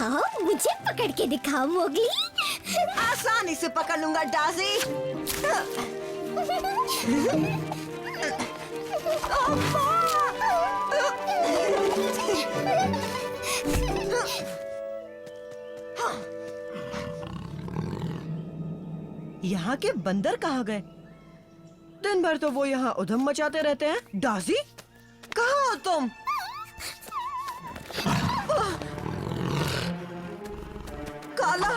आओ मुझे पकड़ के दिखाओ मोगली। आसानी से पकड़ लूंगा डाजी। यहाँ के बंदर कहाँ गए? दिन भर तो वो यहाँ उधम मचाते रहते हैं। डाजी, कहाँ हो तुम? काला,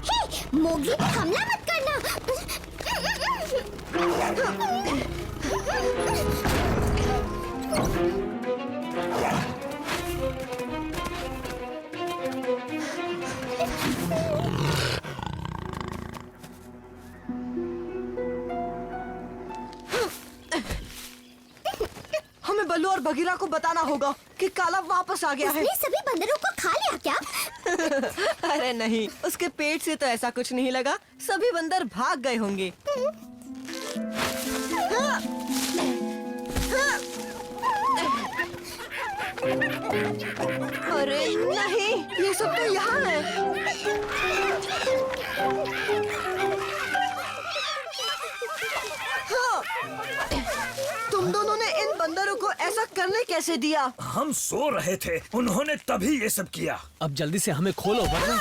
हे, मोगली पे हमला मत करना। हमें बल्लू और बगीरा को बताना होगा कि काला वापस आ गया है। उसने सभी बंदरों को खा लिया क्या? अरे नहीं, उसके पेट से तो ऐसा कुछ नहीं लगा। सभी बंदर भाग गए होंगे। अरे नहीं, ये सब तो यहाँ है। तुम दोनों ने इन बंदरों को ऐसा करने कैसे दिया? हम सो रहे थे, उन्होंने तभी ये सब किया। अब जल्दी से हमें खोलो वरना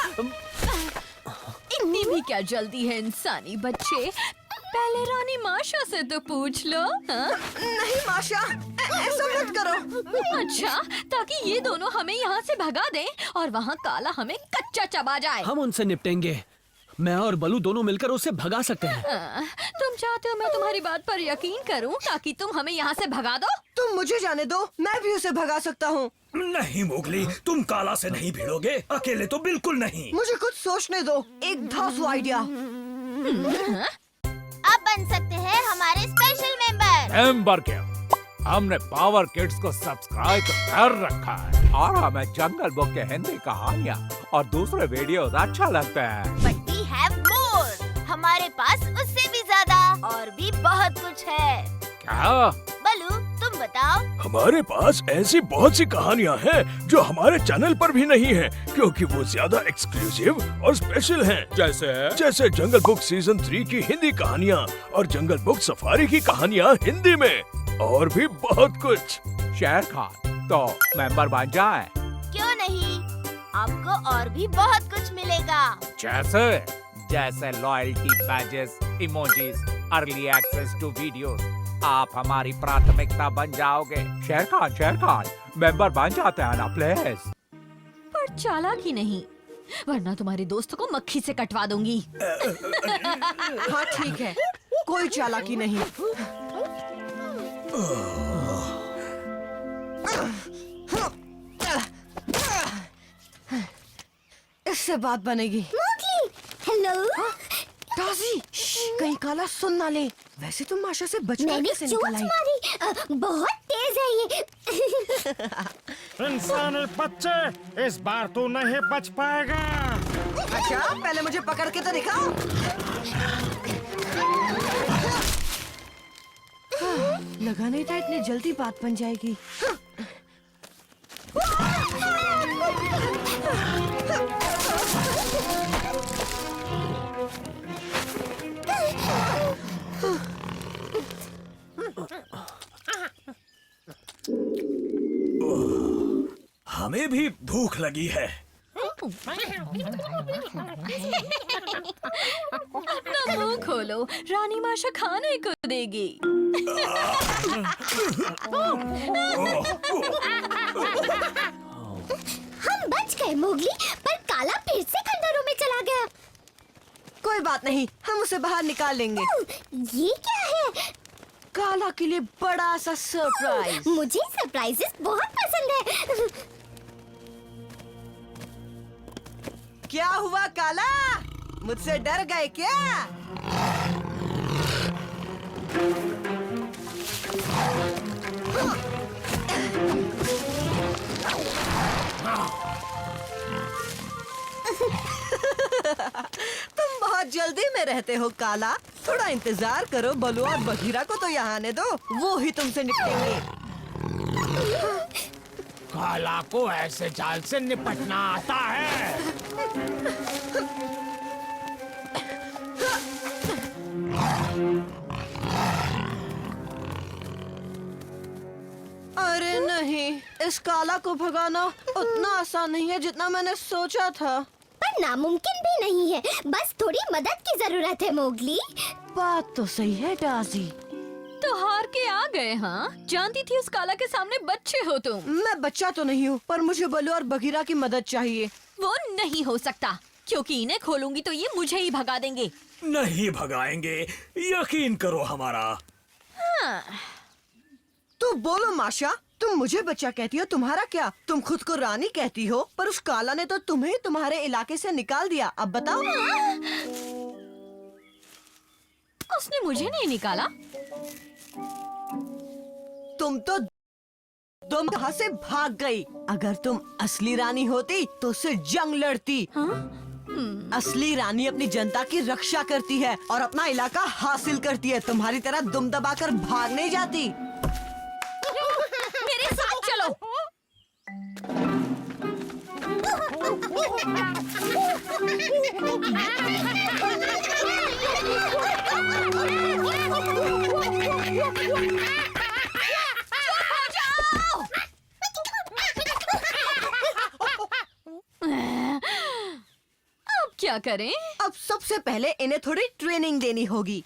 इतनी भी क्या जल्दी है इंसानी बच्चे। पहले रानी माशा से तो पूछ लो। हाँ? नहीं माशा, ऐसा मत करो। अच्छा, ताकि ये दोनों हमें यहाँ से भगा दें और वहाँ काला हमें कच्चा चबा जाए। हम उनसे निपटेंगे। मैं और बलू दोनों मिलकर उसे भगा सकते हैं। तुम चाहते हो मैं तुम्हारी बात पर यकीन करूं ताकि तुम हमें यहाँ से भगा दो? तुम मुझे जाने दो, मैं भी उसे भगा सकता हूँ। नहीं मोगली, तुम काला से नहीं भिड़ोगे, अकेले तो बिल्कुल नहीं। मुझे कुछ सोचने दो, एक धांसू आइडिया। अब बन सकते हैं हमारे स्पेशल मेंबर। मेंबर क्या? हमने पावर किड्स को सब्सक्राइब कर रखा है और हमें जंगल बुक के हिंदी कहानियाँ और दूसरे वीडियो अच्छा लगता है। But we have more। हमारे पास उससे भी ज्यादा और भी बहुत कुछ है। क्या? बलू, तुम बताओ। हमारे पास ऐसी बहुत सी कहानियाँ हैं जो हमारे चैनल पर भी नहीं है, क्योंकि वो ज्यादा एक्सक्लूसिव और स्पेशल हैं। जैसे जंगल बुक सीजन 3 की हिंदी कहानियाँ और जंगल बुक सफारी की कहानियाँ हिंदी में, और भी बहुत कुछ। शेर खान, तो मेंबर बन जाए? क्यों नहीं, आपको और भी बहुत कुछ मिलेगा। जैसे loyalty badges, emojis, early access to videos. आप हमारी प्राथमिकता बन जाओगे। शेर खान, मेंबर बन जाते हैं ना प्लीज। पर चालाकी नहीं, वरना तुम्हारे दोस्त को मक्खी से कटवा दूंगी। हाँ ठीक है, कोई चालाकी नहीं। इससे बात बनेगी। Mowgli, hello. डाजी, कहीं काला सुन ना ले। वैसे तुम माशा से बचकर मैंने कैसे चोट निकल आई? मारी। बहुत तेज है ये। इंसानी बच्चे, इस बार तू नहीं बच पाएगा। अच्छा, पहले मुझे पकड़ के तो दिखाओ। लगा नहीं था इतनी जल्दी बात बन जाएगी। हमें भी भूख लगी है। अपना मुंह खोलो, रानी माशा खाने को देगी। हम बच गए मोगली, पर काला फिर से खंडहरों में चला गया। कोई बात नहीं, हम उसे बाहर निकाल लेंगे। ये क्या है? काला के लिए बड़ा सा सरप्राइज। मुझे सरप्राइजेस बहुत पसंद है। क्या हुआ काला? मुझसे डर गए क्या? तुम बहुत जल्दी में रहते हो काला। थोड़ा इंतजार करो, बलू और बघीरा को तो यहाँ आने दो, वो ही तुमसे निपटेंगे। काला को ऐसे जाल से निपटना आता है। अरे नहीं, इस काला को भगाना उतना आसान नहीं है जितना मैंने सोचा था। पर नामुमकिन भी नहीं है, बस थोड़ी मदद की जरूरत है मोगली। बात तो सही है डाजी। तो हार के आ गए हाँ? जानती थी उस काला के सामने बच्चे हो तुम। मैं बच्चा तो नहीं हूँ, पर मुझे बलू और बगीरा की मदद चाहिए। वो नहीं हो सकता, क्योंकि इन्हें खोलूंगी तो ये मुझे ही भगा देंगे। नहीं भगाएंगे, यकीन करो हमारा। हाँ। तो बोलो माशा, तुम मुझे बच्चा कहती हो, तुम्हारा क्या? तुम खुद को रानी कहती हो, पर उस काला ने तो तुम्हें तुम्हारे इलाके से निकाल दिया। अब बताओ। उसने मुझे नहीं निकाला। तुम कहाँ से भाग गई? अगर तुम असली रानी होती तो उससे जंग लड़ती। असली रानी अपनी जनता की रक्षा करती है और अपना इलाका हासिल करती है। तुम्हारी तरह दुम दबाकर भाग नहीं जाती। मेरे साथ चलो। अब क्या करें? अब सबसे पहले इन्हें थोड़ी ट्रेनिंग देनी होगी।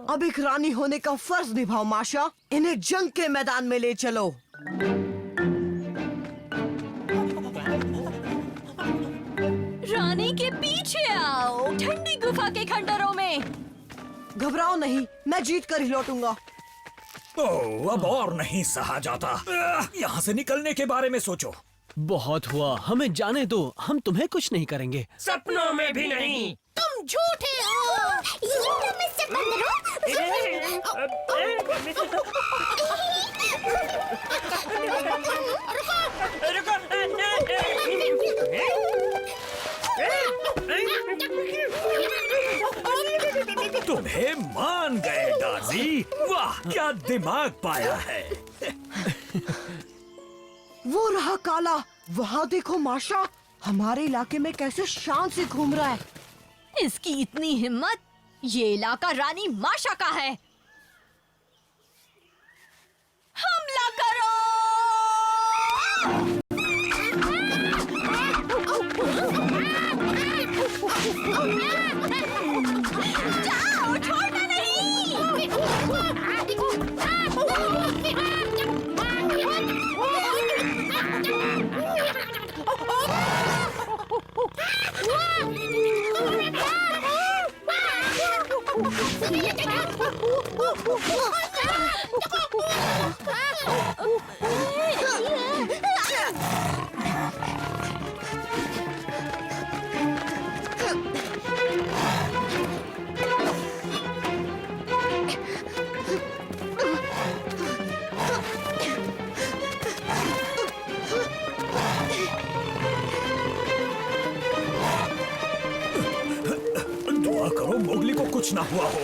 अब एक रानी होने का फर्ज निभाओ माशा। इन्हें जंग के मैदान में ले चलो। रानी के पीछे आओ, ठंडी गुफा के खंडरों में। घबराओ नहीं, मैं जीत कर ही लौटूंगा। ओह, अब और नहीं सहा जाता। यहाँ से निकलने के बारे में सोचो। बहुत हुआ, हमें जाने दो, हम तुम्हें कुछ नहीं करेंगे। सपनों में भी नहीं। तुम झूठे हो। ये मिस्टर बंदरो। तुम्हें मान गए डार्जी। वाह, क्या दिमाग पाया है। वो रहा काला, वहाँ देखो माशा, हमारे इलाके में कैसे शान से घूम रहा है। इसकी इतनी हिम्मत! ये इलाका रानी माशा का है। हमला करो! जाओ, छोड़ना नहीं! दुआ करो मोगली को कुछ ना हुआ हो।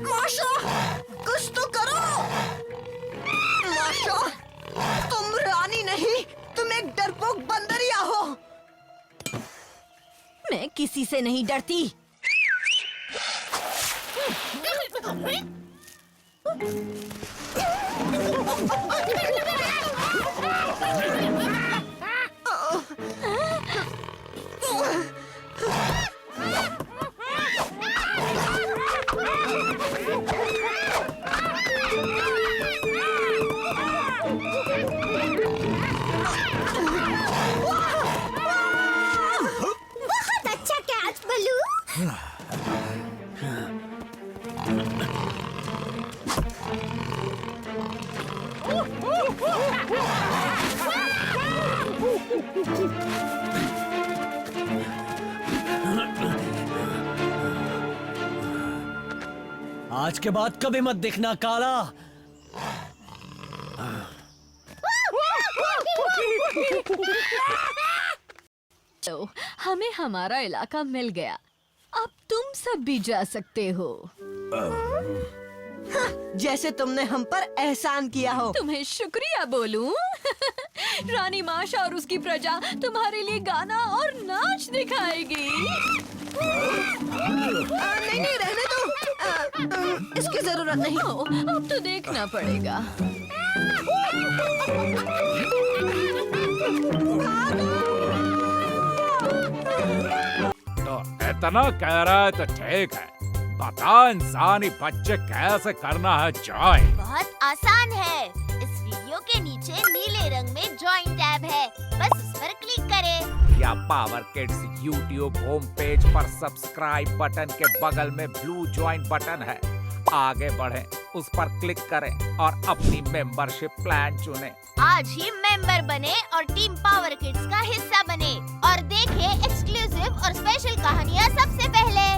माशा, कुछ तो करो। माशा, तुम रानी नहीं, तुम एक डरपोक बंदरिया हो। मैं किसी से नहीं डरती। आज के बाद कभी मत दिखना काला। तो हमें हमारा इलाका मिल गया। अब तुम सब भी जा सकते हो। जैसे तुमने हम पर एहसान किया हो। तुम्हें शुक्रिया बोलूं? रानी माशा और उसकी प्रजा तुम्हारे लिए गाना और नाच दिखाएगी। नहीं रहने दो। इसकी जरूरत नहीं। अब तो देखना पड़ेगा। तो इतना कह रहा है तो ठीक है। बता इंसानी बच्चे कैसे करना है ज्वाइन। बहुत आसान है। इस वीडियो के नीचे नीले रंग में ज्वाइन टैब है, बस उस पर क्लिक करें। या power kids YouTube home page पर सब्सक्राइब बटन के बगल में ब्लू ज्वाइन बटन है। आगे बढ़ें, उस पर क्लिक करें और अपनी मेंबरशिप प्लान चुनें। आज ही मेंबर बने और टीम पावर किड्स का हिस्सा बने और देखें एक्सक्लूसिव और स्पेशल कहानियाँ सबसे पहले।